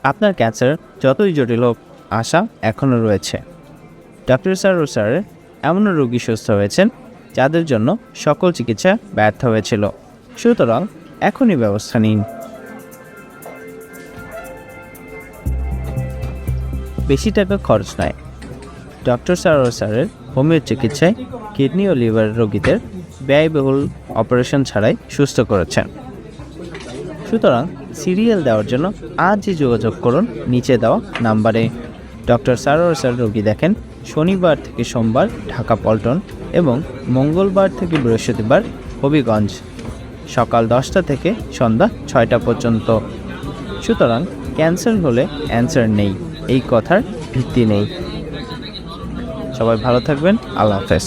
আপনার ক্যান্সার যতই জটিল হোক, আশা এখনও রয়েছে। ডক্টর স্যারের এমনও রোগী সুস্থ হয়েছেন যাদের জন্য সকল চিকিৎসা ব্যর্থ হয়েছিল। সুতরাং এখনই ব্যবস্থা নিন। বেশি টাকা খরচ নয়। ডক্টর স্যারের হোমিও চিকিৎসায় কিডনি ও লিভার রোগীদের ব্যয়বহুল অপারেশন ছাড়াই সুস্থ করেছেন। সুতরাং সিরিয়াল দেওয়ার জন্য আজই যোগাযোগ করুন নিচে দেওয়া নাম্বারে। ডক্টর স্যার রোগী দেখেন শনিবার থেকে সোমবার ঢাকা পল্টন এবং মঙ্গলবার থেকে বৃহস্পতিবার হবিগঞ্জ, সকাল 10টা থেকে সন্ধ্যা 6টা পর্যন্ত। সুতরাং ক্যান্সার হলে অ্যান্সার নেই, এই কথার ভিত্তি নেই। সবাই ভালো থাকবেন। আল্লাহ হাফেজ।